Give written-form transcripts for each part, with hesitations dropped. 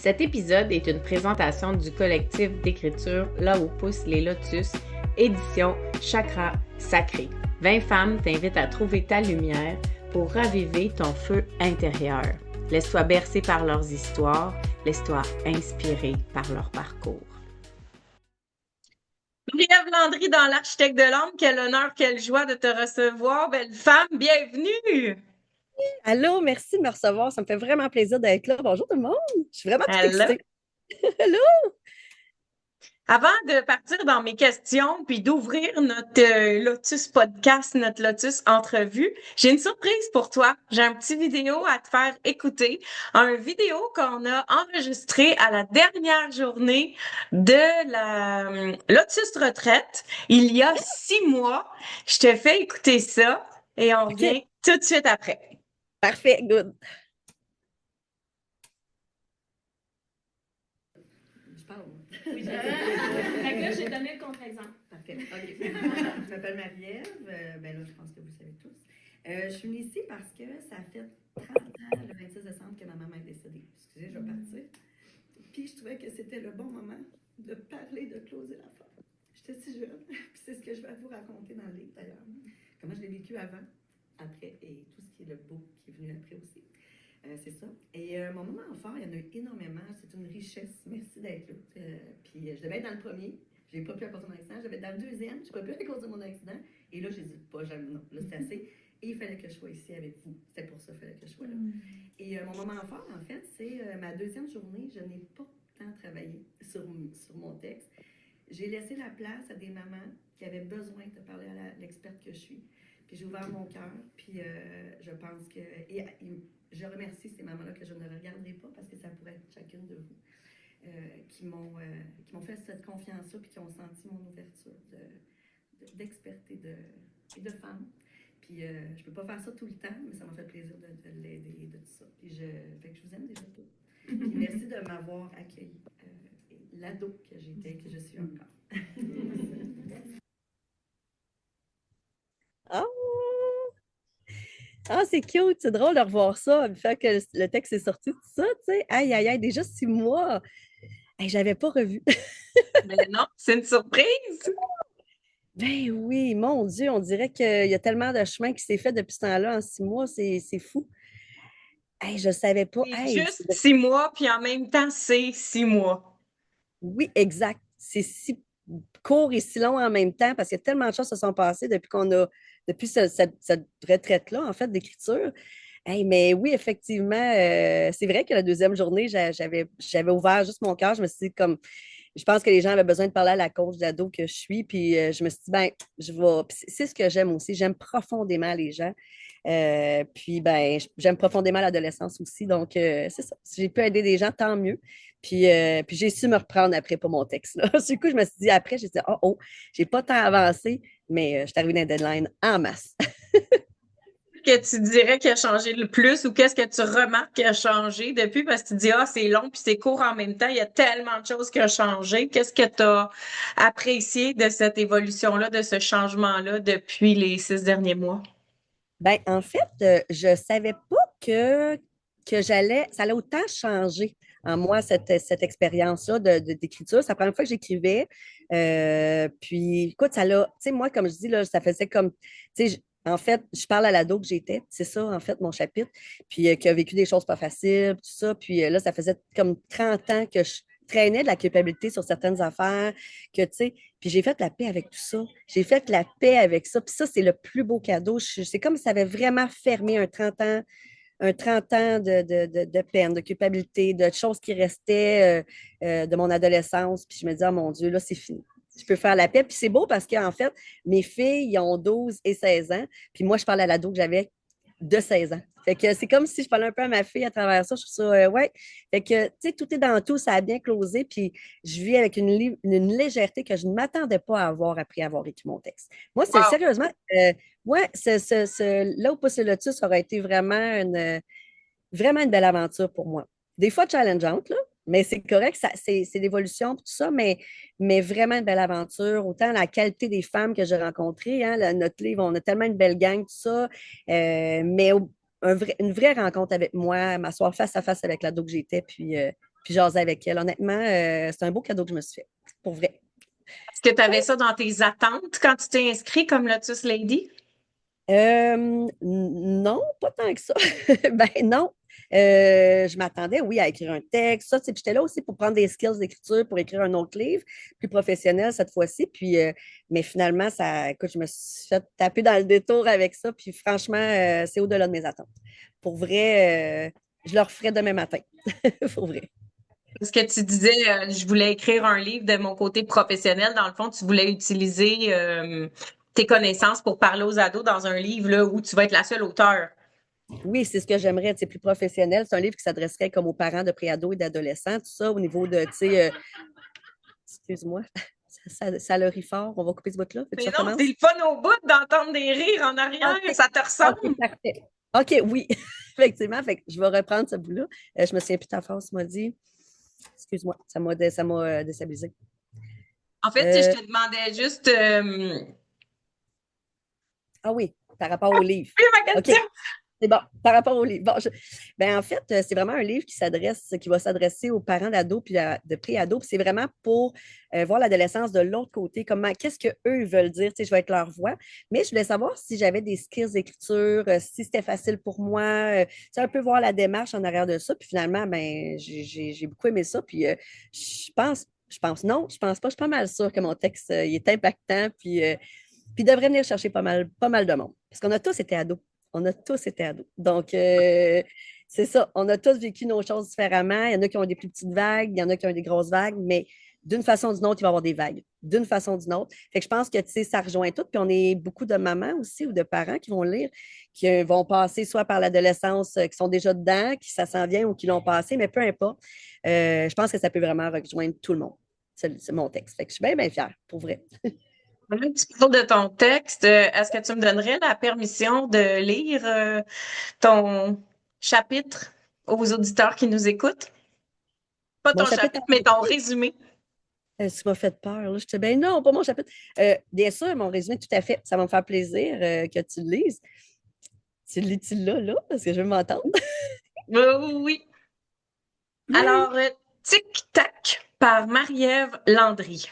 Cet épisode est une présentation du collectif d'écriture Là où poussent les lotus, édition Chakra Sacré. 20 femmes t'invitent à trouver ta lumière pour raviver ton feu intérieur. Laisse-toi bercer par leurs histoires, laisse-toi inspirer par leur parcours. Marie-Ève Landry dans l'Architecte de l'Âme, quel honneur, quelle joie de te recevoir, belle femme, bienvenue! Allô, merci de me recevoir. Ça me fait vraiment plaisir d'être là. Bonjour tout le monde. Je suis vraiment toute Hello. excitée. Allô? Avant de partir dans mes questions, puis d'ouvrir notre Lotus podcast, notre Lotus entrevue, j'ai une surprise pour toi. J'ai un petit vidéo à te faire écouter. Un vidéo qu'on a enregistré à la dernière journée de la Lotus retraite, il y a 6 mois. Je te fais écouter ça et on OK, revient tout de suite après. parfait, good. Je parle. Oui, j'ai fait que là, j'ai donné le contre-exemple. Parfait. OK. Je m'appelle Marie-Ève. Ben là, je pense que vous le savez tous. Je suis venue ici parce que ça fait 30 ans, le 26 décembre, que ma maman est décédée. Excusez, je vais partir. Puis je trouvais que c'était le bon moment de parler, de closer la fin. J'étais si jeune. Puis c'est ce que je vais vous raconter dans le livre, d'ailleurs. Comment je l'ai vécu avant, après et tout ce qui est le beau qui est venu après aussi. C'est ça. Et mon moment fort, il y en a eu énormément. C'est une richesse. Merci d'être là. Puis je devais être dans le premier. Je n'ai pas pu à cause de mon accident. Je devais être dans le deuxième. Je n'ai pas pu à cause de mon accident. Et là, j'ai dit pas jamais non. Là, c'est assez. Et il fallait que je sois ici avec vous. C'était pour ça qu'il fallait que je sois là. Et mon moment fort, en fait, c'est ma deuxième journée. Je n'ai pas tant travaillé sur mon texte. J'ai laissé la place à des mamans qui avaient besoin de parler à l'experte que je suis. Puis j'ai ouvert mon cœur. Puis je pense que... je remercie ces mamans-là que je ne regarderai pas parce que ça pourrait être chacune de vous qui m'ont fait cette confiance-là puis qui ont senti mon ouverture d'experte et de femme. Puis je ne peux pas faire ça tout le temps, mais ça m'a fait plaisir de l'aider et de tout ça. Puis fait que je vous aime déjà tous. Puis merci de m'avoir accueilli, l'ado que j'étais, que je suis encore. Ah, c'est cute. C'est drôle de revoir ça, une fois que le texte est sorti, tout ça, tu sais. Aïe, aïe, aïe, déjà 6 mois. Hey, j'avais pas revu. Mais non, c'est une surprise! Ben oui, mon Dieu, on dirait qu'il y a tellement de chemin qui s'est fait depuis ce temps-là en 6 mois. C'est fou. Hey, je savais pas. C'est Hey, juste 6 mois, puis en même temps, c'est 6 mois. oui, exact. C'est si court et si long en même temps parce que tellement de choses se sont passées depuis cette retraite-là, en fait, d'écriture. Hey, mais oui, effectivement, c'est vrai que la deuxième journée, j'avais ouvert juste mon cœur. Je me suis dit, comme, je pense que les gens avaient besoin de parler à la coach d'ado que je suis. Puis je me suis dit, ben, je vais. Puis c'est ce que j'aime aussi. J'aime profondément les gens. Puis, ben, j'aime profondément l'adolescence aussi. Donc, c'est ça. Si j'ai pu aider des gens, tant mieux. Puis j'ai su me reprendre après pour mon texte. Là. Du coup, je me suis dit, après, j'ai dit, oh, j'ai pas tant avancé, mais je suis arrivée dans les deadlines en masse. Que tu dirais qui a changé le plus ou qu'est-ce que tu remarques qui a changé depuis parce que tu dis, ah, c'est long puis c'est court en même temps, il y a tellement de choses qui ont changé. Qu'est-ce que tu as apprécié de cette évolution-là, de ce changement-là depuis les 6 derniers mois? Ben, en fait, je savais pas que ça allait autant changer en moi, cette expérience-là d'écriture. C'est la première fois que j'écrivais. Puis, écoute, tu sais, moi, comme je dis, là, ça faisait comme, tu sais, en fait, je parle à l'ado que j'étais. C'est ça, en fait, mon chapitre. Puis, qui a vécu des choses pas faciles, tout ça. Puis là, ça faisait comme 30 ans que je traînais de la culpabilité sur certaines affaires, que, tu sais, puis j'ai fait la paix avec tout ça. J'ai fait la paix avec ça. Puis ça, c'est le plus beau cadeau. C'est comme si ça avait vraiment fermé un 30 ans de peine, de culpabilité, de choses qui restaient de mon adolescence. Puis je me dis, oh mon Dieu, là, c'est fini. Je peux faire la paix. Puis c'est beau parce qu'en fait, mes filles, ils ont 12 et 16 ans. Puis moi, je parle à l'ado que j'avais de 16 ans. Fait que c'est comme si je parlais un peu à ma fille à travers ça. Je trouve ça, ouais. Fait que, tu sais, tout est dans tout, ça a bien closé. Puis je vis avec une légèreté que je ne m'attendais pas à avoir après avoir écrit mon texte. Moi, c'est Wow! sérieusement, ouais, là où Pousse le Lotus aurait été vraiment une belle aventure pour moi. Des fois challengeante, là, mais c'est correct, c'est l'évolution, tout ça, mais vraiment une belle aventure. Autant la qualité des femmes que j'ai rencontrées, hein, notre livre, on a tellement une belle gang, tout ça, mais une vraie rencontre avec moi, m'asseoir face à face avec l'ado que j'étais, puis puis jaser avec elle. Honnêtement, c'est un beau cadeau que je me suis fait, pour vrai. Est-ce que tu avais ça dans tes attentes quand tu t'es inscrit comme Lotus Lady? Non, pas tant que ça. Ben non. Je m'attendais, oui, à écrire un texte. Ça, tu sais, puis j'étais là aussi pour prendre des skills d'écriture pour écrire un autre livre, plus professionnel cette fois-ci. Puis, mais finalement, écoute, je me suis fait taper dans le détour avec ça. Puis franchement, c'est au-delà de mes attentes. Pour vrai, je le referai demain matin. Pour vrai. Est-ce que tu disais, je voulais écrire un livre de mon côté professionnel? Dans le fond, tu voulais utiliser tes connaissances pour parler aux ados dans un livre là, où tu vas être la seule auteure. Oui, c'est ce que j'aimerais, c'est plus professionnel. C'est un livre qui s'adresserait comme aux parents de préados et d'adolescents, tout ça, au niveau de, tu sais, excuse-moi, ça le rit fort. On va couper ce bout-là. Fait que Mais je non, recommence. c'est le fun au bout d'entendre des rires en arrière. OK, Ça te ressemble? OK, parfait. OK, oui, effectivement. Fait que je vais reprendre ce bout-là. Je me souviens plus de ta phrase, tu m'as dit. Excuse-moi, ça m'a déstabilisé. En fait, je Euh, te demandais juste. ah oui, par rapport au livre. Oui, ma OK, question. c'est bon, par rapport au livre. Bon, ben, en fait, c'est vraiment un livre qui va s'adresser aux parents d'ados puis de pré-ados. Puis c'est vraiment pour voir l'adolescence de l'autre côté, qu'est-ce qu'eux veulent dire. Tu sais, je vais être leur voix. Mais je voulais savoir si j'avais des skills d'écriture, si c'était facile pour moi. Tu sais, un peu voir la démarche en arrière de ça. Puis finalement, ben, j'ai beaucoup aimé ça. Puis non, je pense pas. Je suis pas mal sûre que mon texte il est impactant. Puis il devrait venir chercher pas mal de monde. Parce qu'on a tous été ados. On a tous été ados. Donc, c'est ça. On a tous vécu nos choses différemment. Il y en a qui ont des plus petites vagues, il y en a qui ont des grosses vagues, mais d'une façon ou d'une autre, il va y avoir des vagues. D'une façon ou d'une autre. Fait que je pense que, tu sais, ça rejoint tout. Puis on est beaucoup de mamans aussi ou de parents qui vont lire, qui vont passer soit par l'adolescence, qui sont déjà dedans, qui ça s'en vient ou qui l'ont passé, mais peu importe. Je pense que ça peut vraiment rejoindre tout le monde. C'est mon texte. Fait que je suis bien, bien fière, pour vrai. Pendant que tu parles de ton texte, est-ce que tu me donnerais la permission de lire ton chapitre aux auditeurs qui nous écoutent? Pas Mon ton chapitre chapitre, mais ton résumé. Tu m'as fait peur. Là. Je te dis, ben non, pas mon chapitre. Bien sûr, mon résumé, tout à fait. Ça va me faire plaisir que tu le lises. Tu le lis-tu là, parce que je veux m'entendre? Oui, oui, oui. Oui. Alors, Tic-Tac par Marie-Ève Landry.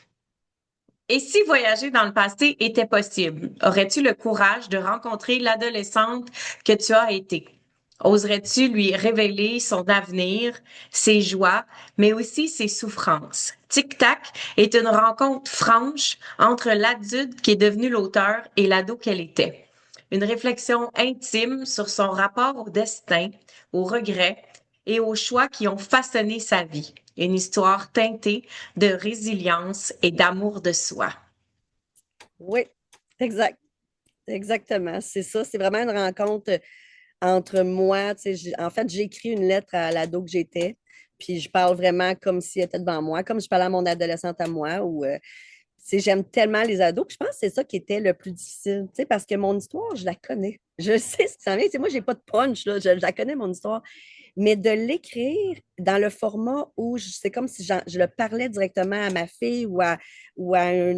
Et si voyager dans le passé était possible, aurais-tu le courage de rencontrer l'adolescente que tu as été? Oserais-tu lui révéler son avenir, ses joies, mais aussi ses souffrances? Tic-Tac est une rencontre franche entre l'adulte qui est devenu l'auteur et l'ado qu'elle était. Une réflexion intime sur son rapport au destin, aux regrets et aux choix qui ont façonné sa vie. Une histoire teintée de résilience et d'amour de soi. Oui, exact. Exactement. C'est ça. C'est vraiment une rencontre entre moi. Tu sais, en fait, j'ai écrit une lettre à l'ado que j'étais. Puis je parle vraiment comme si elle était devant moi, comme je parlais à mon adolescente à moi, ou tu sais, j'aime tellement les ados. Puis je pense que c'est ça qui était le plus difficile, tu sais, parce que mon histoire, je la connais. Je sais ce qui s'en vient. Tu sais, moi, j'ai pas de punch, là. Je la connais, mon histoire. Mais de l'écrire dans le format où c'est comme si je le parlais directement à ma fille ou à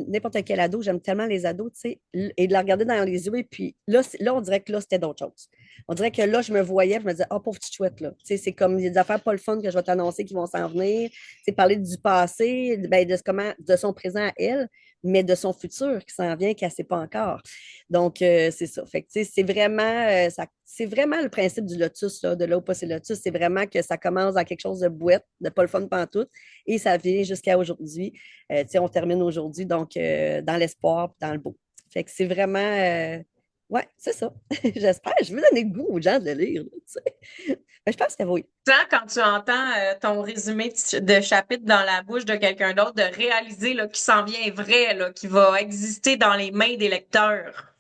n'importe quel ado. J'aime tellement les ados, tu sais, et de la regarder dans les yeux. Et puis là, on dirait que là, c'était d'autres choses. On dirait que là, je me voyais, je me disais, oh, pauvre petite chouette, là. Tu sais, c'est comme, il y a des affaires pas le fun que je vais t'annoncer qui vont s'en venir. C'est parler du passé, ben, de son présent à elle, mais de son futur qui s'en vient, qu'elle ne sait pas encore. Donc, c'est ça. Fait que, tu sais, c'est vraiment le principe du lotus, là, de là où passer le lotus. C'est vraiment que ça commence dans quelque chose de bouette, de pas le fun pantoute, et ça vient jusqu'à aujourd'hui. Tu sais, on termine aujourd'hui, donc, dans l'espoir, dans le beau. Fait que c'est vraiment, ouais, c'est ça. J'espère. Je veux donner le goût aux gens de le lire, là, tu sais. Mais je pense que oui. Quand tu entends ton résumé de chapitre dans la bouche de quelqu'un d'autre, de réaliser là, qu'il s'en vient vrai, là, qu'il va exister dans les mains des lecteurs.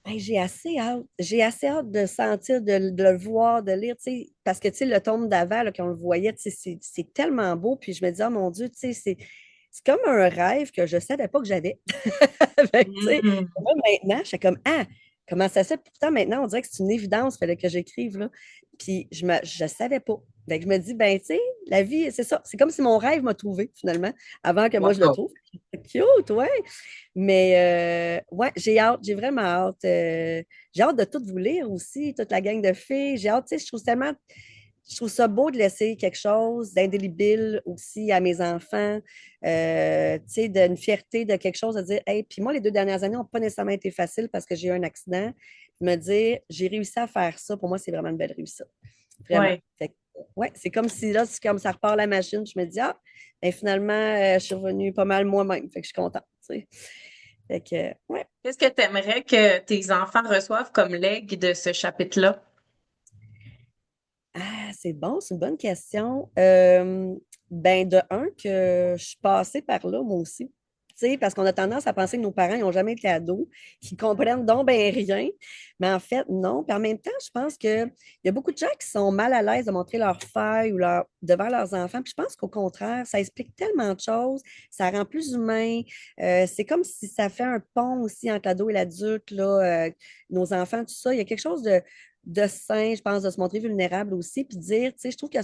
Hey, j'ai assez hâte. J'ai assez hâte de sentir, de le voir, de lire, tu sais, parce que, tu sais, le tome d'avant, là, qu'on le voyait, tu sais, c'est tellement beau. Puis je me dis, oh mon Dieu, tu sais, c'est comme un rêve que je ne savais pas que j'avais. Fait que, tu sais, Mm. moi, maintenant, je suis comme, ah, comment ça se fait? Pourtant, maintenant, on dirait que c'est une évidence, il fallait que j'écrive, là. Puis je savais pas. Fait que je me dis, ben, tu sais, la vie, c'est ça. C'est comme si mon rêve m'a trouvé, finalement, avant que moi je le Wow. trouve. C'est cute, ouais. Mais, ouais, j'ai hâte, j'ai vraiment hâte. J'ai hâte de tout vous lire aussi, toute la gang de filles. J'ai hâte, tu sais, je trouve tellement. je trouve ça beau de laisser quelque chose d'indélébile aussi à mes enfants, tu sais, d'une fierté de quelque chose, de dire, hey, puis moi, les 2 dernières années n'ont pas nécessairement été faciles parce que j'ai eu un accident. Me dire, j'ai réussi à faire ça, pour moi, c'est vraiment une belle réussite. Vraiment. Ouais. Fait que, ouais, c'est comme si là, c'est comme ça repart la machine. Je me dis, ah, ben, finalement, je suis revenue pas mal moi-même. Fait que je suis contente, tu sais. Fait que, ouais. Qu'est-ce que tu aimerais que tes enfants reçoivent comme legs de ce chapitre-là? Ah, c'est bon, c'est une bonne question. Ben, de un, que je suis passée par là, moi aussi. Tu sais, parce qu'on a tendance à penser que nos parents n'ont jamais été ados, qu'ils comprennent donc ben rien. Mais en fait, non. Puis en même temps, je pense qu'il y a beaucoup de gens qui sont mal à l'aise de montrer leurs failles ou devant leurs enfants. Puis je pense qu'au contraire, ça explique tellement de choses, ça rend plus humain. C'est comme si ça fait un pont aussi entre l'ado et l'adulte, là, nos enfants, tout ça. Il y a quelque chose de sain, je pense, de se montrer vulnérable aussi, puis de dire, tu sais, je trouve que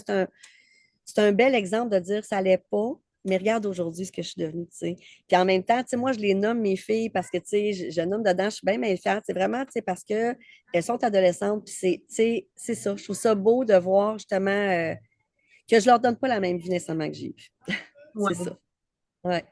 c'est un bel exemple de dire ça allait pas, mais regarde aujourd'hui ce que je suis devenue, tu sais. Puis en même temps, tu sais, moi, je les nomme mes filles parce que, tu sais, je nomme dedans, je suis bien fière. C'est vraiment, tu sais, parce que elles sont adolescentes, puis tu sais, c'est ça. Je trouve ça beau de voir justement que je leur donne pas la même vie nécessairement que j'ai eue. C'est Ouais. ça. Ouais.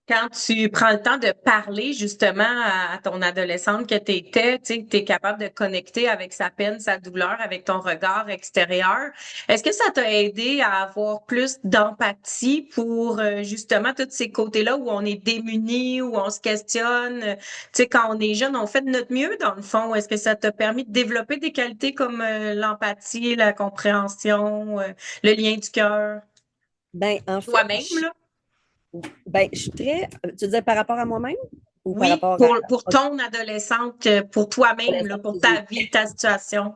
Quand tu prends le temps de parler justement à ton adolescente que tu étais, tu es capable de connecter avec sa peine, sa douleur, avec ton regard extérieur. Est-ce que ça t'a aidé à avoir plus d'empathie pour justement tous ces côtés-là où on est démuni, où on se questionne? Tu sais, quand on est jeune, on fait de notre mieux dans le fond. Est-ce que ça t'a permis de développer des qualités comme l'empathie, la compréhension, le lien du cœur? Ben, en fait, Toi-même, là? je suis très. Tu veux dire par rapport à moi-même ou par Oui, rapport à pour ton adolescente, pour toi-même, là, l'adolescence pour que j'ai ta vie, ta situation.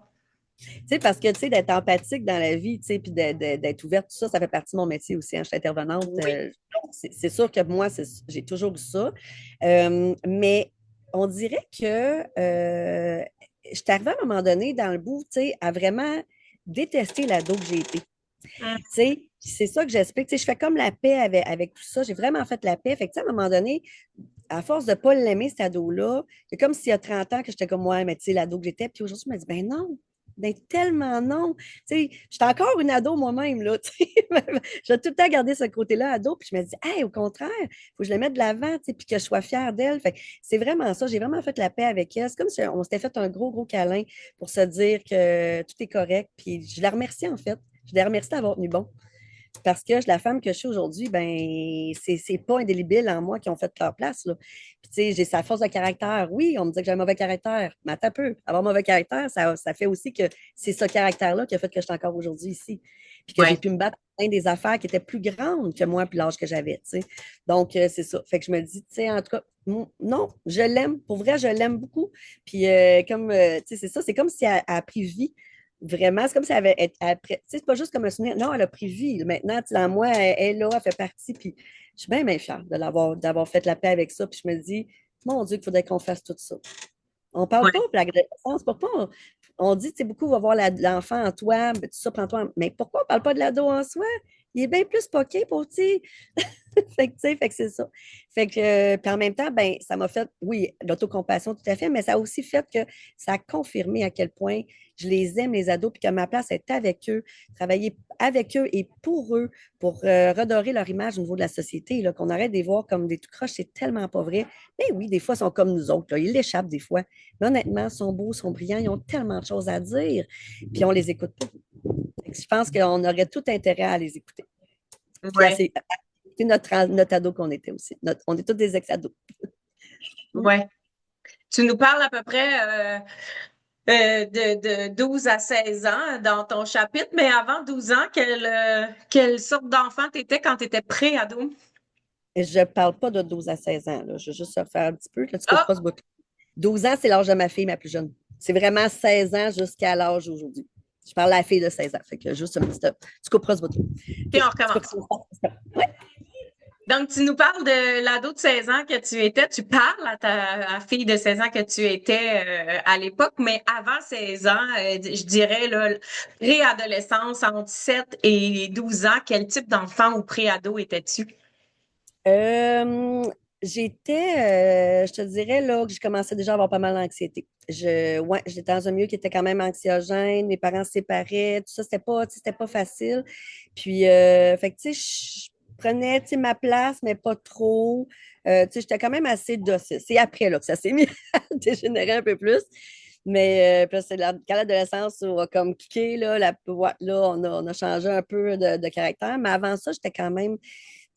Tu sais, parce que, tu sais, d'être empathique dans la vie, tu sais, puis d'être ouverte, tout ça, ça fait partie de mon métier aussi. Hein. Je suis intervenante. Oui. C'est sûr que moi, j'ai toujours eu ça. Mais on dirait que je suis arrivée à un moment donné dans le bout, tu sais, à vraiment détester l'ado que j'ai été. Hum. Tu sais, c'est ça que j'explique. Tu sais, je fais comme la paix avec tout ça. J'ai vraiment fait la paix. Fait que, tu sais, à un moment donné, à force de ne pas l'aimer, cet ado-là, c'est comme s'il y a 30 ans que j'étais comme moi, mais tu sais, l'ado que j'étais. Puis aujourd'hui, je me dis, ben non, ben tellement non. Tu sais, j'étais encore une ado moi-même, là. Tu sais. Je vais tout le temps garder ce côté-là ado. Puis je me dis, hey, au contraire, il faut que je le mette de l'avant, tu sais, puis que je sois fière d'elle. Fait que c'est vraiment ça. J'ai vraiment fait la paix avec elle. C'est comme si on s'était fait un gros, gros câlin pour se dire que tout est correct. Puis je la remercie, en fait. Je la remercie d'avoir tenu bon. Parce que la femme que je suis aujourd'hui, ben, c'est pas indélébile en moi qui ont fait leur place, là. Puis, tu sais, j'ai sa force de caractère. Oui, on me dit que j'ai un mauvais caractère, mais attends un peu. Avoir un mauvais caractère, ça fait aussi que c'est ce caractère-là qui a fait que je suis encore aujourd'hui ici. Puis que j'ai Ouais. pu me battre pour des affaires qui étaient plus grandes que moi, puis l'âge que j'avais, tu sais. Donc, c'est ça. Fait que je me dis, tu sais, en tout cas, non, je l'aime. Pour vrai, je l'aime beaucoup. Puis, tu sais, c'est ça. C'est comme si elle a pris vie. Vraiment, c'est comme si elle avait après. Tu sais, c'est pas juste comme un souvenir. Non, elle a pris vie. Maintenant, tu sais, dans moi, elle est là, elle fait partie. Puis je suis bien fière d'avoir fait la paix avec ça. Puis je me dis, mon Dieu, qu'il faudrait qu'on fasse tout ça. On parle pas Ouais. de l'adolescence, pourquoi on dit, tu sais, beaucoup va voir l'enfant en toi, ben, tout ça prend toi. Mais pourquoi on parle pas de l'ado en soi? Il est bien plus poqué pour, tu sais, fait que, tu sais, fait que c'est ça. Fait que, puis en même temps, ben, ça m'a fait, oui, l'autocompassion, tout à fait, mais ça a aussi fait que ça a confirmé à quel point je les aime, les ados, puis que ma place est avec eux, travailler avec eux et pour eux, pour redorer leur image au niveau de la société, là, qu'on arrête de les voir comme des tout croches, c'est tellement pas vrai. Mais oui, des fois, ils sont comme nous autres, là, ils l'échappent des fois. Mais honnêtement, ils sont beaux, ils sont brillants, ils ont tellement de choses à dire, puis on les écoute pas. Je pense qu'on aurait tout intérêt à les écouter. Puis Ouais. c'est notre ado qu'on était aussi. On est tous des ex-ados. Ouais. Tu nous parles à peu près de 12 à 16 ans dans ton chapitre, mais avant 12 ans, quelle sorte d'enfant tu étais quand tu étais pré-ado? Et je ne parle pas de 12 à 16 ans. Là. Je vais juste refaire un petit peu. Là, tu ne coupes Ah, pas ce bout. 12 ans, c'est l'âge de ma fille, ma plus jeune. C'est vraiment 16 ans jusqu'à l'âge d'aujourd'hui. Je parle à la fille de 16 ans. Fait que juste un petit stop. Tu couperas ce bout. OK, OK. on Tu recommence. couperas. Ouais. Donc, tu nous parles de l'ado de 16 ans que tu étais. Tu parles à ta fille de 16 ans que tu étais à l'époque, mais avant 16 ans, je dirais, là, préadolescence, entre 7 et 12 ans, quel type d'enfant ou préado étais-tu? Euh, je te dirais là, que je commençais déjà à avoir pas mal d'anxiété. Ouais, j'étais dans un milieu qui était quand même anxiogène, mes parents se séparaient, tout ça, c'était pas facile. Puis, fait que, tu sais, je prenais, tu sais, ma place, mais pas trop. Tu sais, j'étais quand même assez docile. C'est après, là, que ça s'est mis à dégénérer un peu plus. Mais puis là, quand l'adolescence a comme kické, là, ouais, là on a changé un peu de caractère. Mais avant ça, j'étais quand même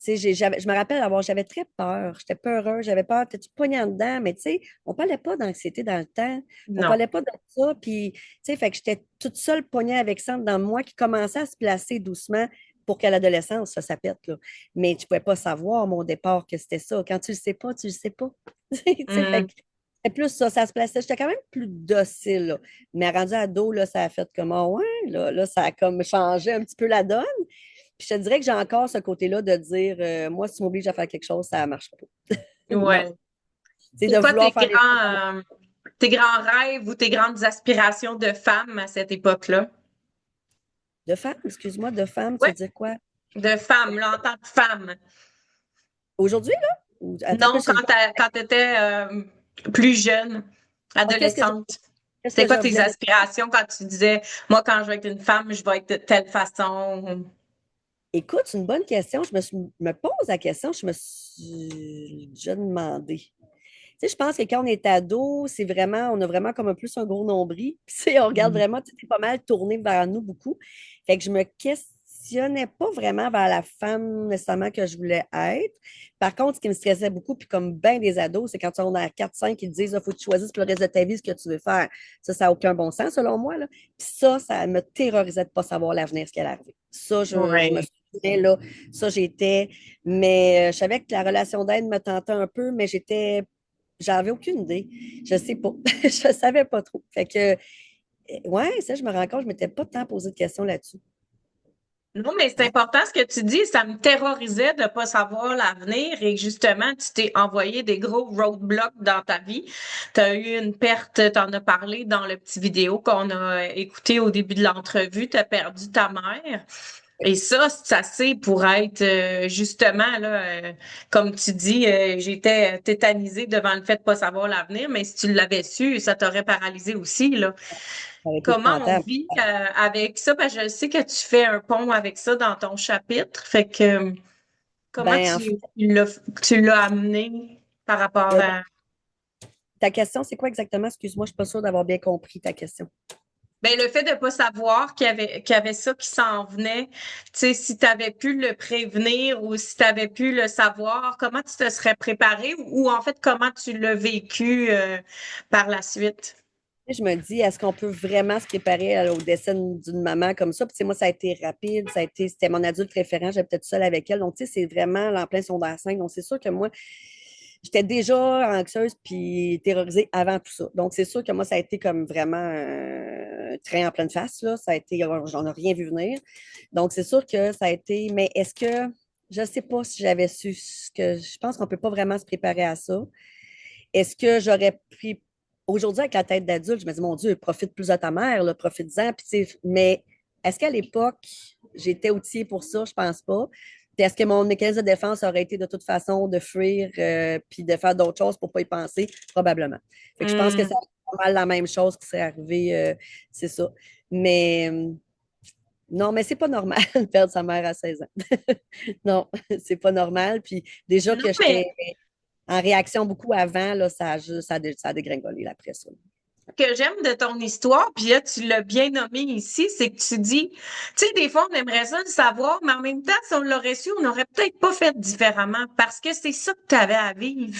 tu sais, je me rappelle j'avais très peur. J'étais peureuse, j'avais peur, peut-être poignant dedans, mais tu sais, on parlait pas d'anxiété dans le temps. On Non. parlait pas de ça. Puis, tu sais, fait que j'étais toute seule poignée avec ça dans moi qui commençait à se placer doucement pour qu'à l'adolescence, ça pète, là. Mais tu pouvais pas savoir, mon départ, que c'était ça. Quand tu le sais pas, tu le sais pas. Tu sais, fait Mm. que c'était plus ça se plaçait. J'étais quand même plus docile, là. Mais rendu ado, là, ça a fait comme, ah ouais, là, ça a comme changé un petit peu la donne. Puis je te dirais que j'ai encore ce côté-là de dire, moi, si tu m'obliges à faire quelque chose, ça ne marche pas. Non. Ouais. C'est C'est de quoi vouloir faire des choses. tes grands rêves ou tes grandes aspirations de femme à cette époque-là? De femme, excuse-moi, de femme, tu Ouais, veux dire quoi? de femme, là, en tant que femme. Aujourd'hui, là? Attends un peu, Non, quand tu étais plus jeune, ah, adolescente. qu'est-ce C'était que quoi je tes voulais? aspirations quand tu disais, moi, quand je vais être une femme, je vais être de telle façon? Écoute, c'est une bonne question. Me pose la question, je me suis déjà demandé. Tu sais, je pense que quand on est ado, on a vraiment comme un plus un gros nombril. Puis, tu sais, on regarde Mm. vraiment, tu sais, c'est pas mal tourné vers nous beaucoup. Fait que je me questionnais pas vraiment vers la femme nécessairement que je voulais être. Par contre, ce qui me stressait beaucoup, puis comme bien des ados, c'est quand on a 4-5 qui te disent, il faut que tu choisisses pour le reste de ta vie ce que tu veux faire. Ça n'a aucun bon sens, selon moi, là. Puis ça me terrorisait de ne pas savoir l'avenir, ce qui allait arriver. Ça, je me Ouais. souviens, là, ça, j'étais. Mais je savais que la relation d'aide me tentait un peu, mais j'avais aucune idée. Je sais pas. Je savais pas trop. Fait que, ouais, ça, je me rends compte, je m'étais pas tant posé de questions là-dessus. Non, mais c'est important ce que tu dis. Ça me terrorisait de pas savoir l'avenir et justement, tu t'es envoyé des gros roadblocks dans ta vie. Tu as eu une perte, tu en as parlé dans le petit vidéo qu'on a écouté au début de l'entrevue. Tu as perdu ta mère. Et ça c'est pour être justement là, comme tu dis, j'étais tétanisée devant le fait de pas savoir l'avenir, mais si tu l'avais su, ça t'aurait paralysé aussi là. Ça aurait été Comment on épouvantable. vit avec ça? Parce que je sais que tu fais un pont avec ça dans ton chapitre. Fait que comment Ben, en fait, tu l'as amené par rapport euh, à ta question, c'est quoi exactement? Excuse-moi, je suis pas sûre d'avoir bien compris ta question. ben, le fait de pas savoir qu'il y avait ça qui s'en venait, tu sais, si tu avais pu le prévenir ou si tu avais pu le savoir, comment tu te serais préparé ou en fait comment tu l'as vécu par la suite? Je me dis, est-ce qu'on peut vraiment se préparer au décès d'une maman comme ça? Puis, tu sais, moi, ça a été rapide, c'était mon adulte référent, j'étais peut-être seule avec elle. Donc, tu sais, c'est vraiment en plein secondaire 5. Donc, c'est sûr que moi, j'étais déjà anxieuse puis terrorisée avant tout ça. Donc, c'est sûr que moi, ça a été comme vraiment un train en pleine face, là. Ça a été, j'en ai rien vu venir. Donc, c'est sûr que ça a été, mais est-ce que, je ne sais pas si j'avais su ce que, je pense qu'on ne peut pas vraiment se préparer à ça. Est-ce que j'aurais pris, aujourd'hui, avec la tête d'adulte, je me dis, mon Dieu, profite plus de ta mère, là, profite-en. Puis, mais est-ce qu'à l'époque, j'étais outillée pour ça? Je pense pas. Puis est-ce que mon mécanisme de défense aurait été de toute façon de fuir puis de faire d'autres choses pour ne pas y penser? Probablement. Fait que je pense que Hmm. c'est pas mal la même chose qui serait arrivée, c'est ça. Mais non, mais c'est pas normal de perdre sa mère à 16 ans. Non, c'est pas normal. Puis déjà Non, que mais j'étais en réaction beaucoup avant, là, ça a dégringolé après ça. ce que j'aime de ton histoire, puis là, tu l'as bien nommé ici, c'est que tu dis, tu sais, des fois, on aimerait ça le savoir, mais en même temps, si on l'aurait su, on n'aurait peut-être pas fait différemment parce que c'est ça que tu avais à vivre.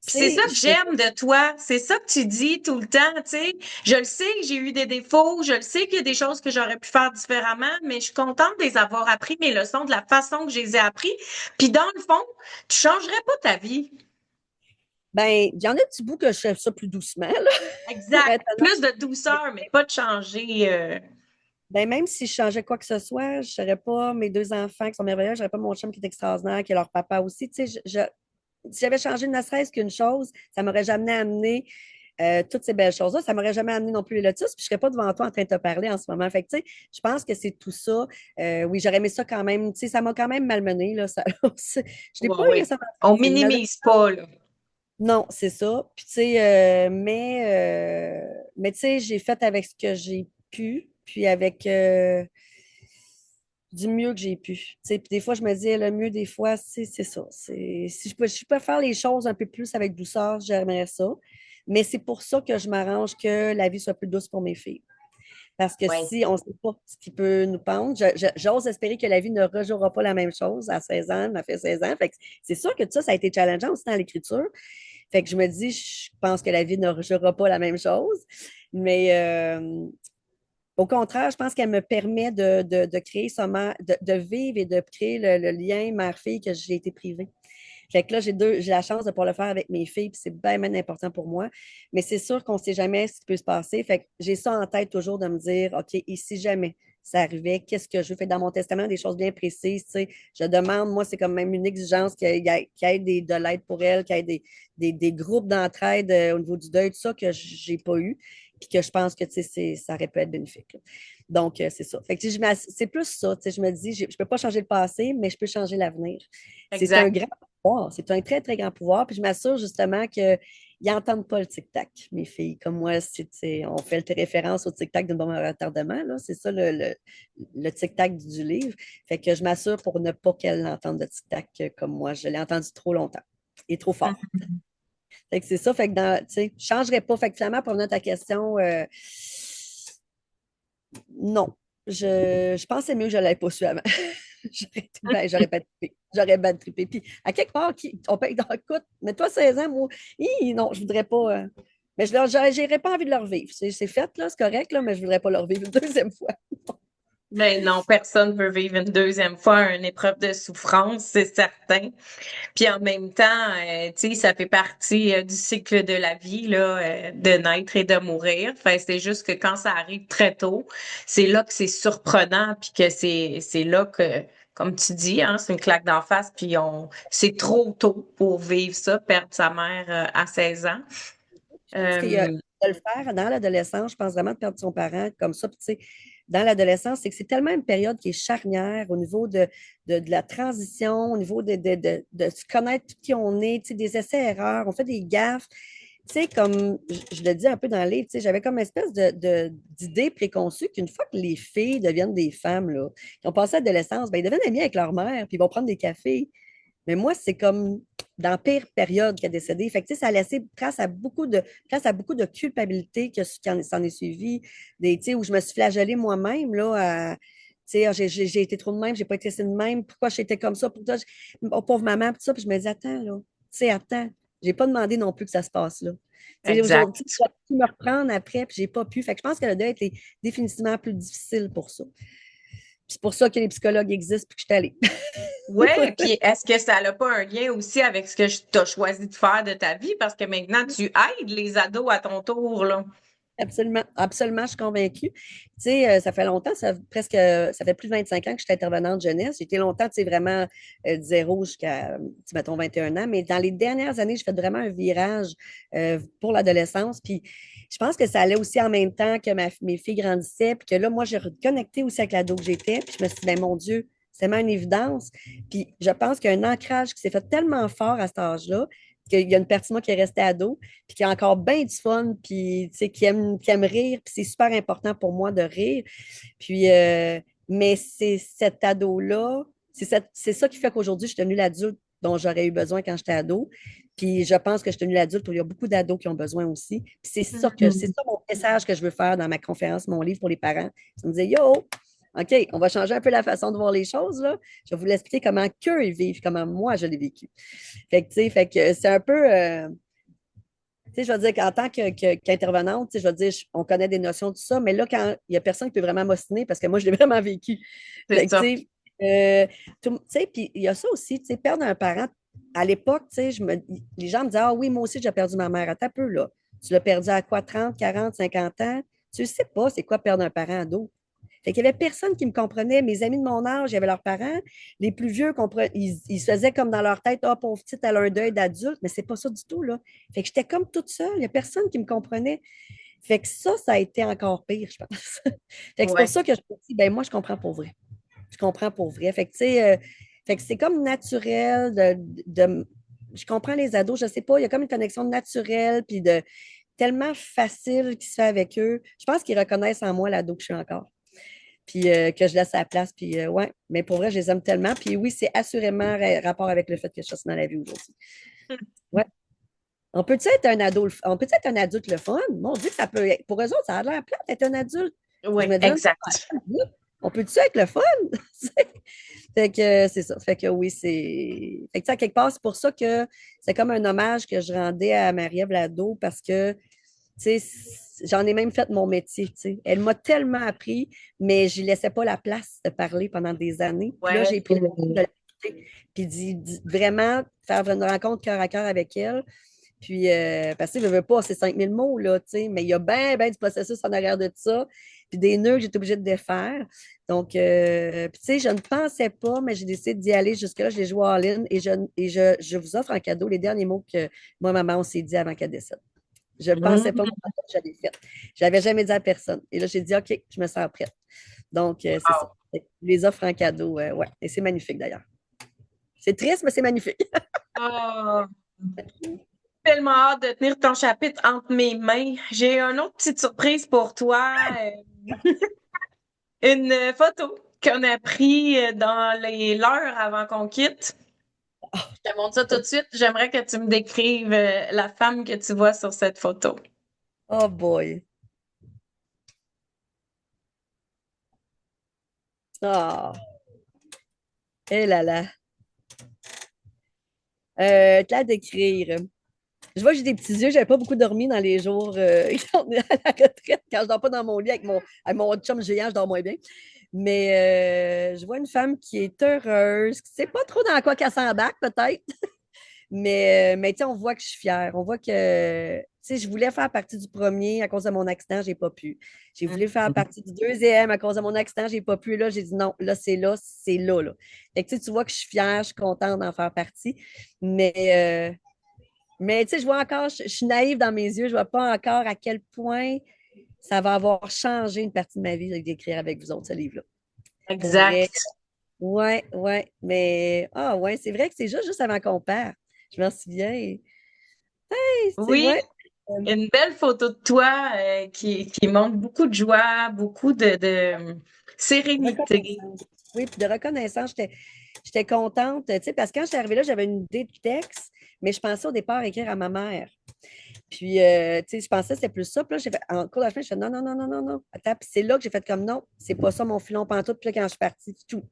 Tu Puis c'est ça sais, que j'aime de toi, c'est ça que tu dis tout le temps, tu sais. Je le sais que j'ai eu des défauts, je le sais qu'il y a des choses que j'aurais pu faire différemment, mais je suis contente de les avoir appris, mes leçons, de la façon que je les ai appris. Puis dans le fond, tu changerais pas ta vie. ben, il y en a un petit bout que je fais ça plus doucement, là, pour Exact. être honnête. Plus de douceur, mais pas de changer. Ben, même si je changeais quoi que ce soit, je n'aurais pas mes deux enfants qui sont merveilleux, je n'aurais pas mon chum qui est extraordinaire, qui est leur papa aussi. Tu sais, si j'avais changé ne serait-ce qu'une chose, ça m'aurait jamais amené toutes ces belles choses-là, ça ne m'aurait jamais amené non plus les lotus, puis je ne serais pas devant toi en train de te parler en ce moment. Fait que, tu sais, je pense que c'est tout ça. Oui, j'aurais aimé ça quand même. Tu sais, ça m'a quand même malmené, là. Je n'ai Ouais, pas eu ouais. ça. On minimise pas, là. Non, c'est ça. Puis, tu sais, mais tu sais, j'ai fait avec ce que j'ai pu, puis avec du mieux que j'ai pu. Tu sais, puis des fois, je me dis, le mieux, des fois, c'est ça. Si je peux faire les choses un peu plus avec douceur, j'aimerais ça. Mais c'est pour ça que je m'arrange que la vie soit plus douce pour mes filles. Parce que Ouais. si on ne sait pas ce qui peut nous pendre, j'ose espérer que la vie ne rejouera pas la même chose à 16 ans, elle m'a fait 16 ans. Fait que c'est sûr que tout ça, ça a été challengeant aussi dans l'écriture. Fait que je me dis, je pense que la vie ne rejouera pas la même chose. Mais au contraire, je pense qu'elle me permet de créer de vivre et de créer le lien mère-fille que j'ai été privée. Fait que là, j'ai la chance de pouvoir le faire avec mes filles, puis c'est bien, bien important pour moi. Mais c'est sûr qu'on ne sait jamais ce qui peut se passer. Fait que j'ai ça en tête toujours de me dire, OK, et si jamais ça arrivait, qu'est-ce que je veux? Fait dans mon testament, des choses bien précises, tu sais, je demande, moi, c'est comme même une exigence qu'il y ait de l'aide pour elle, qu'il y ait des groupes d'entraide au niveau du deuil, tout ça que j'ai pas eu, puis que je pense que, tu sais, ça aurait pu être bénéfique, là. Donc, c'est ça. Fait que c'est plus ça, tu sais, je me dis, je ne peux pas changer le passé, mais je peux changer l'avenir. C'est un Exact. grand pouvoir. C'est un très, très grand pouvoir. Puis je m'assure justement qu'ils n'entendent pas le tic-tac, mes filles. Comme moi, on fait référence au tic-tac d'une bombe à retardement. Là. C'est ça le tic-tac du livre. Fait que je m'assure pour ne pas qu'elles l'entendent le tic-tac comme moi. Je l'ai entendu trop longtemps et trop fort. Fait que c'est ça. Fait que je ne changerais pas. Fait que finalement, pour revenir à ta question, non. Je pensais mieux que je ne l'avais pas su avant. J'aurais pas trippé. J'aurais bien trippé. Puis, à quelque part, on peut être écoute, mais toi, 16 ans, moi, non, je voudrais pas. Mais je n'aurais pas envie de leur vivre. C'est fait, là, c'est correct, là, mais je ne voudrais pas leur vivre une deuxième fois. Mais non, personne veut vivre une deuxième fois une épreuve de souffrance, c'est certain. Puis en même temps, tu sais, ça fait partie du cycle de la vie, là, de naître et de mourir. Enfin, c'est juste que quand ça arrive très tôt, c'est là que c'est surprenant, puis que c'est là que, comme tu dis, hein, c'est une claque d'en face, puis c'est trop tôt pour vivre ça, perdre sa mère à 16 ans. Je pense qu'il y a Euh, de le faire dans l'adolescence, je pense vraiment de perdre son parent comme ça. Puis, tu sais, dans l'adolescence, c'est que c'est tellement une période qui est charnière au niveau de la transition, au niveau de se connaître qui on est, tu sais, des essais-erreurs, on fait des gaffes. Tu sais, comme je le dis un peu dans le livre, tu sais, j'avais comme une espèce d'idée préconçue qu'une fois que les filles deviennent des femmes, là, qui ont passé l'adolescence, ben, ils deviennent amis avec leur mère, puis ils vont prendre des cafés. Mais moi, c'est comme dans la pire période qu'elle a décédé. Fait que, tu sais, ça a laissé place à beaucoup de culpabilité qui s'en est suivi. Tu sais, où je me suis flagellée moi-même, là, tu sais, j'ai été trop de même, j'ai pas été assez de même, pourquoi j'étais comme ça, pourquoi, oh, pauvre maman, tout ça. Puis je me dis, attends, là, tu sais, attends, j'ai pas demandé non plus que ça se passe là. Tu sais, aujourd'hui, exact. j'aurais pu me reprendre après, puis j'ai pas pu. Fait que je pense que le deuil a été définitivement plus difficile pour ça. Puis c'est pour ça que les psychologues existent, puis que je suis allée. Ouais, puis est-ce que ça n'a pas un lien aussi avec ce que tu as choisi de faire de ta vie? Parce que maintenant, tu aides les ados à ton tour, là. Absolument, absolument, je suis convaincue. Tu sais, ça fait longtemps, ça fait plus de 25 ans que je suis intervenante jeunesse. J'ai été longtemps, tu sais, vraiment de zéro jusqu'à, tu sais, mettons, 21 ans. Mais dans les dernières années, j'ai fait vraiment un virage pour l'adolescence. Puis je pense que ça allait aussi en même temps que mes filles grandissaient. Puis que là, moi, j'ai reconnecté aussi avec l'ado que j'étais. Puis je me suis dit, ben, mon Dieu, c'est vraiment une évidence. Puis je pense qu'il y a un ancrage qui s'est fait tellement fort à cet âge-là qu'il y a une partie de moi qui est restée ado, puis qui a encore bien du fun, puis qui aime rire, puis c'est super important pour moi de rire. Puis, mais c'est cet ado-là, c'est ça qui fait qu'aujourd'hui, je suis devenue l'adulte dont j'aurais eu besoin quand j'étais ado. Puis je pense que je suis devenue l'adulte où il y a beaucoup d'ados qui ont besoin aussi. Puis c'est ça mon message que je veux faire dans ma conférence, mon livre pour les parents. C'est de me dire, yo, OK, on va changer un peu la façon de voir les choses, là. Je vais vous l'expliquer comment qu'eux ils vivent, comment moi je l'ai vécu. Fait que, tu sais, fait que c'est un peu, tu sais, je veux dire qu'en tant qu'intervenante, tu sais, je veux dire, on connaît des notions de ça, mais là, quand il n'y a personne qui peut vraiment m'ostiner parce que moi, je l'ai vraiment vécu. Fait C'est que, tu ça. sais, tu sais, puis il y a ça aussi, tu sais, perdre un parent. À l'époque, tu sais, les gens me disaient, ah oui, moi aussi, j'ai perdu ma mère. Attends un peu, là. Tu l'as perdu à quoi, 30, 40, 50 ans? Tu ne sais pas c'est quoi perdre un parent ado. Fait qu'il y avait personne qui me comprenait. Mes amis de mon âge, il y avait leurs parents. Les plus vieux, ils se faisaient comme dans leur tête, ah, pauvre petite, elle a un deuil d'adulte, mais c'est pas ça du tout, là. Fait que j'étais comme toute seule. Il y a personne qui me comprenait. Fait que ça a été encore pire, je pense. Fait que c'est pour Ouais. ça que je me dis, ben moi, je comprends pour vrai. Je comprends pour vrai. Fait que, tu sais, fait que c'est comme naturel je comprends les ados, je sais pas, il y a comme une connexion naturelle, puis tellement facile qui se fait avec eux. Je pense qu'ils reconnaissent en moi l'ado que je suis encore. Puis que je laisse à la place. Puis ouais, mais pour vrai, je les aime tellement. Puis oui, c'est assurément rapport avec le fait que je suis dans la vie aujourd'hui. Ouais. On peut-tu être un ado, on peut être un adulte le fun? Mon Dieu, ça peut être, pour eux autres, ça a l'air plate d'être un adulte. Je Oui, me dis, exact. on peut-tu être le fun? Fait que c'est ça. Fait que oui, c'est. Fait que ça, quelque part, c'est pour ça que c'est comme un hommage que je rendais à Marie-Ève Lado parce que, tu sais, j'en ai même fait mon métier, tu sais. Elle m'a tellement appris, mais je ne laissais pas la place de parler pendant des années. Puis là, Ouais. j'ai pris le temps de l'écouter, puis vraiment faire une rencontre cœur à cœur avec elle. Puis, parce que je ne veux pas, c'est 5000 mots, là, tu sais, mais il y a bien, bien du processus en arrière de ça, puis des nœuds que j'étais obligée de défaire. Donc, puis, tu sais, je ne pensais pas, mais j'ai décidé d'y aller jusque-là. Je l'ai joué en ligne et je vous offre en cadeau les derniers mots que moi, maman, on s'est dit avant qu'elle décède. Je ne pensais pas Mm. que j'allais faire. Je l'avais jamais dit à personne. Et là, j'ai dit, OK, je me sens prête. Donc, c'est ça. Wow. Je les offre en cadeau. Ouais. Et c'est magnifique d'ailleurs. C'est triste, mais c'est magnifique. Ah, tellement hâte de tenir ton chapitre entre mes mains. J'ai une autre petite surprise pour toi. Une photo qu'on a prise dans l'heure avant qu'on quitte. Je te montre ça tout de suite. J'aimerais que tu me décrives la femme que tu vois sur cette photo. Oh boy. Ah, eh là là. Te la décrire. Je vois que j'ai des petits yeux, j'avais pas beaucoup dormi dans les jours quand on est à la retraite. Quand je dors pas dans mon lit avec mon chum géant, je dors moins bien. Mais je vois une femme qui est heureuse, qui sait pas trop dans quoi qu'elle s'embarque, peut-être. Mais tu sais, on voit que je suis fière. On voit que, tu sais, je voulais faire partie du premier à cause de mon accident, j'ai pas pu. J'ai voulu faire partie du deuxième à cause de mon accident, j'ai pas pu. Là, j'ai dit non, là, c'est là, là. Fait que, tu vois que je suis fière, je suis contente d'en faire partie. Mais, mais tu sais, je vois encore, je suis naïve dans mes yeux, je vois pas encore à quel point ça va avoir changé une partie de ma vie d'écrire avec vous autres, ce livre-là. Pour vrai, Exact. ouais, ouais. Mais, ouais, c'est vrai que c'est juste avant qu'on parte. Je m'en souviens. C'est Oui, ouais. une belle photo de toi qui montre beaucoup de joie, beaucoup de sérénité. Reconnaissance. Oui, puis de reconnaissance, j'étais contente, tu sais, parce que quand je suis arrivée là, j'avais une idée de texte, mais je pensais au départ écrire à ma mère. Puis, tu sais, je pensais que c'était plus ça. Puis là, j'ai fait, en cours de la fin, je fais non, non, non, non, non, non. Attends, puis c'est là que j'ai fait comme non, c'est pas ça mon filon pantoute. Puis là, quand je suis partie, tout.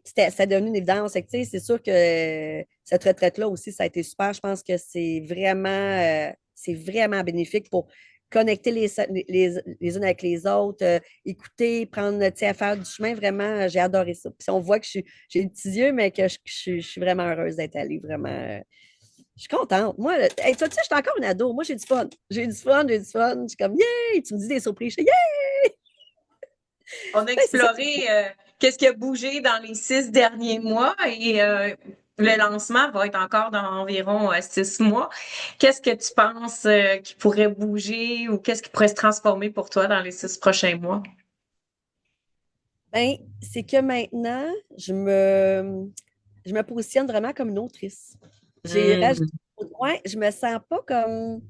Ça a devenu une évidence. Fait que, tu sais, c'est sûr que cette retraite-là aussi, ça a été super. Je pense que c'est vraiment bénéfique pour connecter les unes avec les autres, écouter, prendre, tu sais, à faire du chemin. Vraiment, j'ai adoré ça. Puis on voit que j'ai les petits yeux, mais que je suis vraiment heureuse d'être allée. Vraiment, je suis contente. Moi, hey, toi, tu sais, je suis encore une ado. Moi, j'ai du fun. J'ai du fun, j'ai du fun. Je suis comme, yeah! Tu me dis des surprises. Je fais, yeah! On a Ouais, c'est ça. exploré qu'est-ce qui a bougé dans les 6 derniers mois et le lancement va être encore dans environ 6 mois. Qu'est-ce que tu penses qui pourrait bouger ou qu'est-ce qui pourrait se transformer pour toi dans les 6 prochains mois? Ben, c'est que maintenant, je me positionne vraiment comme une autrice. J'ai rajouté, Hmm. ouais, je me sens pas comme.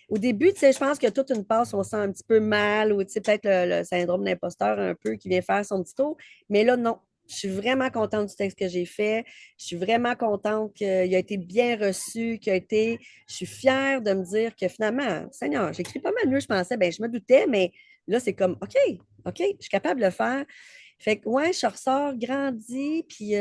Au début, tu sais, je pense que toute une passe, on se sent un petit peu mal ou, tu sais, peut-être le syndrome d'imposteur un peu qui vient faire son petit tour. Mais là, non. Je suis vraiment contente du texte que j'ai fait. Je suis vraiment contente qu'il a été bien reçu, je suis fière de me dire que finalement, Seigneur, j'écris pas mal mieux, je pensais. Ben, je me doutais, mais là, c'est comme, OK, je suis capable de le faire. Fait que, ouais, je ressors grandi, puis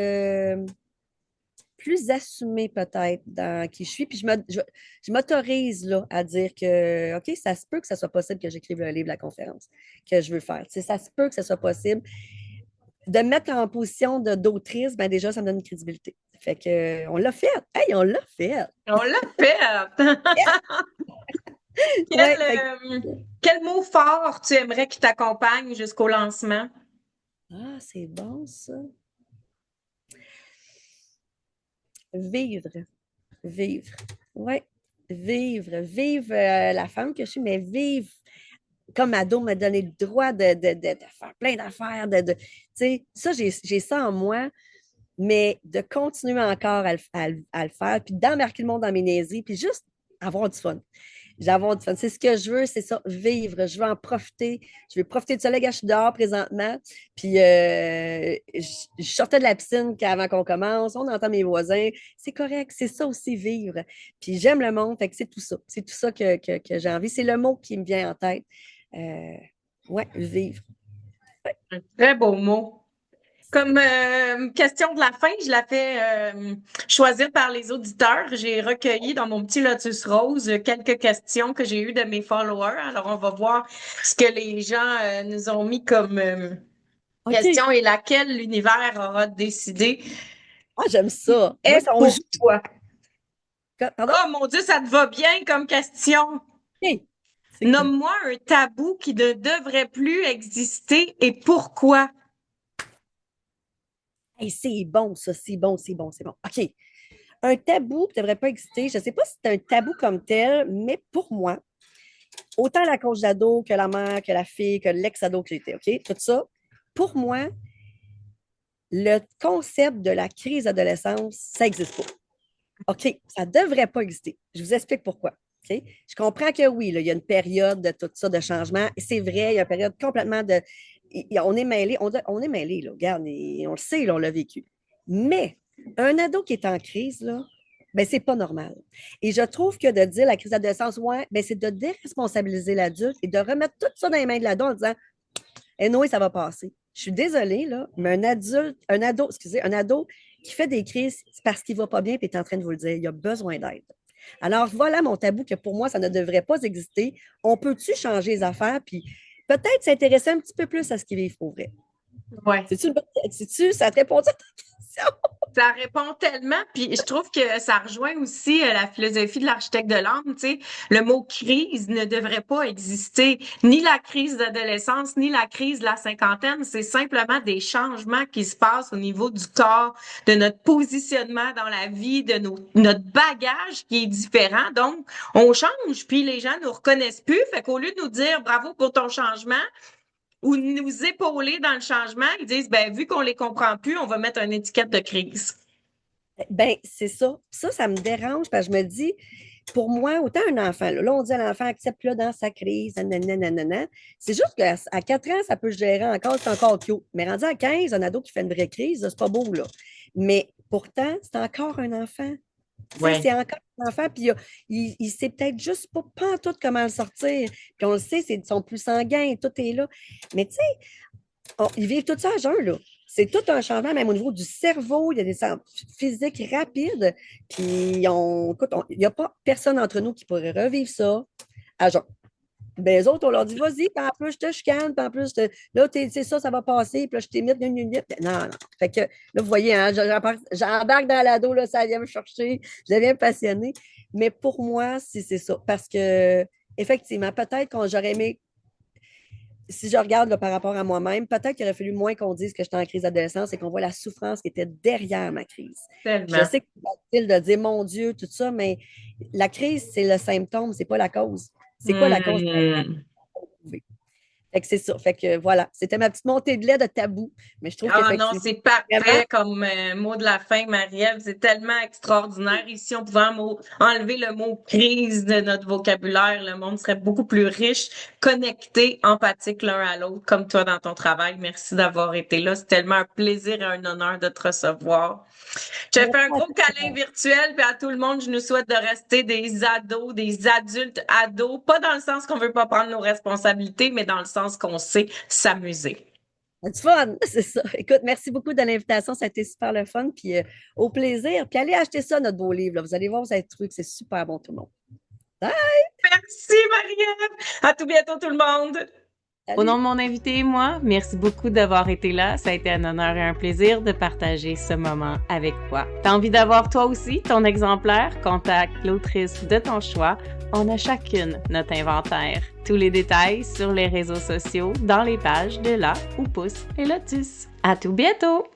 plus assumée peut-être dans qui je suis. Puis je m'autorise là à dire que, OK, ça se peut que ça soit possible que j'écrive le livre, la conférence que je veux faire. Tu sais, ça se peut que ça soit possible. De me mettre en position d'autrice, ben déjà, ça me donne une crédibilité. Fait que, on l'a fait. Hey, on l'a fait. On l'a fait! Ouais, fait que, Quel mot fort tu aimerais qui t'accompagne jusqu'au lancement? Ah, c'est bon, ça. Vivre. Vivre. Oui. Vivre. Vivre la femme que je suis, mais vivre comme ado, me donner le droit de faire plein d'affaires. Tu sais, ça, j'ai ça en moi, mais de continuer encore à le faire, puis d'embarquer le monde dans mes niaiseries, puis juste avoir du fun. J'avais du fun. C'est ce que je veux, c'est ça, vivre. Je veux en profiter. Je veux profiter de ça. Là, gars, je suis dehors présentement. Puis, je sortais de la piscine avant qu'on commence. On entend mes voisins. C'est correct. C'est ça aussi, vivre. Puis, j'aime le monde. Fait que c'est tout ça. C'est tout ça que j'ai envie. C'est le mot qui me vient en tête. Ouais, vivre. Un très beau mot. Comme question de la fin, je la fais choisir par les auditeurs. J'ai recueilli dans mon petit Lotus Rose quelques questions que j'ai eues de mes followers. Alors, on va voir ce que les gens nous ont mis comme OK. question et laquelle l'univers aura décidé. Ah, j'aime ça. Moi, Et ça, on pour joue. toi. Pardon? Oh mon Dieu, ça te va bien comme question. OK. C'est quoi? Nomme-moi un tabou qui ne devrait plus exister et pourquoi? Hey, c'est bon, ça. C'est bon, c'est bon, c'est bon. OK. Un tabou qui ne devrait pas exister. Je ne sais pas si c'est un tabou comme tel, mais pour moi, autant la coach d'ado que la mère, que la fille, que l'ex-ado que j'étais, OK? Tout ça, pour moi, le concept de la crise d'adolescence, ça n'existe pas. OK? Ça ne devrait pas exister. Je vous explique pourquoi. OK? Je comprends que oui, là, il y a une période de tout ça, de changement. C'est vrai, il y a une période complètement de. On est mêlés, on est mêlés, là. Regarde, on le sait, là, on l'a vécu. Mais un ado qui est en crise, là, ben, c'est pas normal. Et je trouve que de dire la crise d'adolescence, ouais, ben, c'est de déresponsabiliser l'adulte et de remettre tout ça dans les mains de l'ado en disant, eh non, ça va passer. Je suis désolée, là, mais un ado qui fait des crises, c'est parce qu'il ne va pas bien et est en train de vous le dire. Il a besoin d'aide. Alors, voilà mon tabou que pour moi, ça ne devrait pas exister. On peut-tu changer les affaires puis peut-être s'intéresser un petit peu plus à ce qu'ils vivent pour vrai? Ouais. Ça te répond à ta question? Ça répond tellement, puis je trouve que ça rejoint aussi la philosophie de l'architecte de l'âme, tu sais. Le mot crise ne devrait pas exister, ni la crise d'adolescence, ni la crise de la cinquantaine. C'est simplement des changements qui se passent au niveau du corps, de notre positionnement dans la vie, de notre bagage qui est différent. Donc, on change, puis les gens nous reconnaissent plus. Fait qu'au lieu de nous dire bravo pour ton changement, ou nous épauler dans le changement, ils disent, ben, vu qu'on les comprend plus, on va mettre une étiquette de crise. Ben, c'est ça. Ça me dérange parce que je me dis, pour moi, autant un enfant, là, on dit à l'enfant, accepte-le dans sa crise, nanana, nanana. C'est juste qu'à 4 ans, ça peut se gérer encore, c'est encore cute. Mais rendu à 15, un ado qui fait une vraie crise, c'est pas beau, là. Mais pourtant, c'est encore un enfant. Tu sais, Ouais. c'est encore un enfant, puis il sait peut-être juste pas tout comment le sortir. Puis on le sait, ils sont plus sanguins, tout est là. Mais tu sais, ils vivent tout ça à jeun, là. C'est tout un changement, même au niveau du cerveau. Il y a des centres physiques rapides. Puis, écoute, il n'y a pas personne entre nous qui pourrait revivre ça à jeun. Ben, les autres, on leur dit, vas-y, puis en plus, je te chicane, puis en plus, là, c'est ça, ça va passer, puis là, je t'imite, non, non. Fait que, là, vous voyez, hein, j'embarque dans l'ado, là, ça vient me chercher, je deviens passionnée. Mais pour moi, c'est ça. Parce que, effectivement, peut-être que j'aurais aimé si je regarde là, par rapport à moi-même, peut-être qu'il aurait fallu moins qu'on dise que j'étais en crise d'adolescence et qu'on voit la souffrance qui était derrière ma crise. Puis je Tellement. sais que c'est facile de dire mon Dieu, tout ça, mais la crise, c'est le symptôme, c'est pas la cause. C'est quoi la cause? Hmm. Fait que c'est ça. Fait que voilà, c'était ma petite montée de lait de tabou. Mais je trouve Ah non, qu'effectivement, c'est vraiment, parfait comme mot de la fin, Marie-Ève. C'est tellement extraordinaire. Ici, on pouvait enlever le mot crise de notre vocabulaire. Le monde serait beaucoup plus riche, connecté, empathique l'un à l'autre, comme toi dans ton travail. Merci d'avoir été là. C'est tellement un plaisir et un honneur de te recevoir. Je te fais un gros câlin virtuel, puis à tout le monde, je nous souhaite de rester des ados, des adultes ados, pas dans le sens qu'on veut pas prendre nos responsabilités, mais dans le sens qu'on sait s'amuser. du fun, c'est ça. Écoute, merci beaucoup de l'invitation. Ça a été super le fun. Puis au plaisir. Puis allez acheter ça, notre beau livre. Là. Vous allez voir, vous allez trouver que c'est super bon, tout le monde. Bye! Merci, Marie-Ève. À tout bientôt, tout le monde. Salut. Au nom de mon invité et moi, merci beaucoup d'avoir été là. Ça a été un honneur et un plaisir de partager ce moment avec toi. T'as envie d'avoir toi aussi ton exemplaire? Contacte l'autrice de ton choix. On a chacune notre inventaire. Tous les détails sur les réseaux sociaux, dans les pages de La où poussent les lotus. À tout bientôt!